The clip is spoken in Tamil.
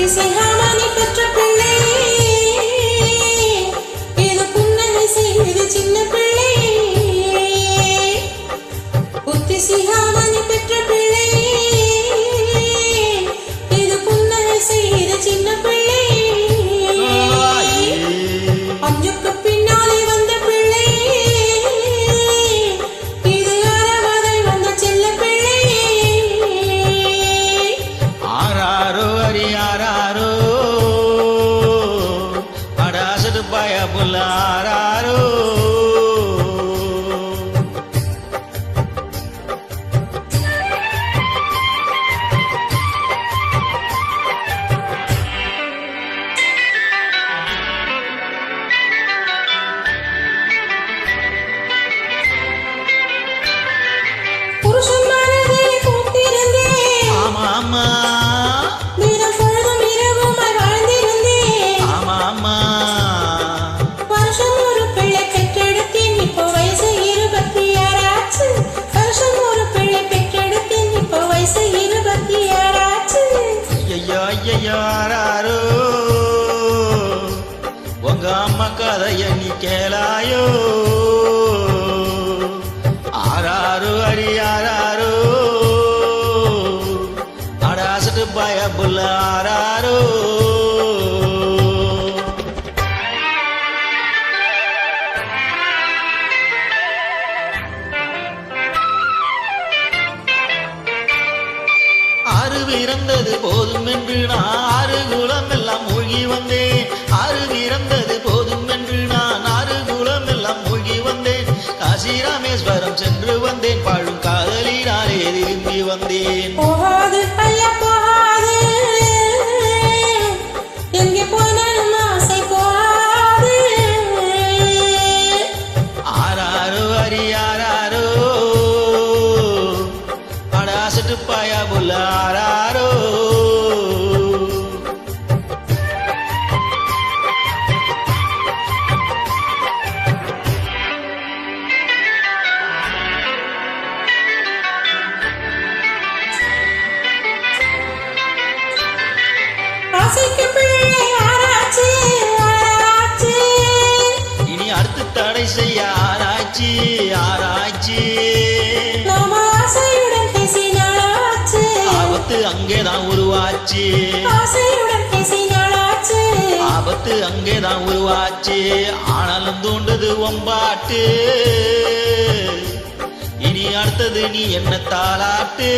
சிகாமணி பெற்ற பிள்ளை இது புன்னகை செய்து சின்ன பிள்ளை புத்தி சிகாமணி பெற்ற பிள்ளை இது புன்னகை செய்து சின்ன பிள்ளை அஞ்சுக்கு பின்னாலே வந்த பிள்ளை இது அறவதை வந்த செல்ல பிள்ளை ஆராரோ அரியாரோ அடாசடு பாய புல்லாரோ புருஷன் மனதிலே பூத்திருந்தேன் ஆமா ஆமா தினம் பொழுதும் இரவுமாய் வாழ்ந்திருந்தேன் ஆமா ஆமா வருஷம் ஒரு பிள்ளை பெற்றெடுத்தேன் இப்போ வயசு 26 ஆச்சு வருஷம் ஒரு பிள்ளை பெற்றெடுத்தேன் இப்போ வயசு 26 ஆச்சு ஐயோ ஐயோ ஆராரோ உங்க அம்மா கதைய நீ கேளாயோ ஆராரோ அரியாரோ அடாசட்டு பாய புல்லாரோ அருவி இறந்தது போதும் என்று நான் 6 குளம் எல்லாம் மூழ்கி வந்தேன் அருவி இறந்தது போதும் என்று நான் 6 குளம் எல்லாம் மூழ்கி வந்தேன் காசி ராமேஸ்வரம் சென்று வந்தேன் பாழும் காதலினாலே திரும்பி வந்தேன் போகாது ஐயா போகாது எங்கே போனாலும் ஆசை போகாது ஆராரோ அரியாரோ அடாசட்டு பாயா புல்லாரோ ஆசைக்கு பிள்ளை ஆராய்ச்சி ஆராய்ச்சி இனி அடுத்து தடை செய்ய ஆராய்ச்சி ஆராய்ச்சி நாம ஆசையுடன் பேசினாச்சு ஆபத்து அங்கேதான் உருவாச்சு ஆசையுடன் பேசினாச்சு ஆபத்து அங்கேதான் உருவாச்சு ஆனாலும் தூண்டுது ஒம்பாட்டு இனி அடுத்தது நீ என்ன தாளாட்டு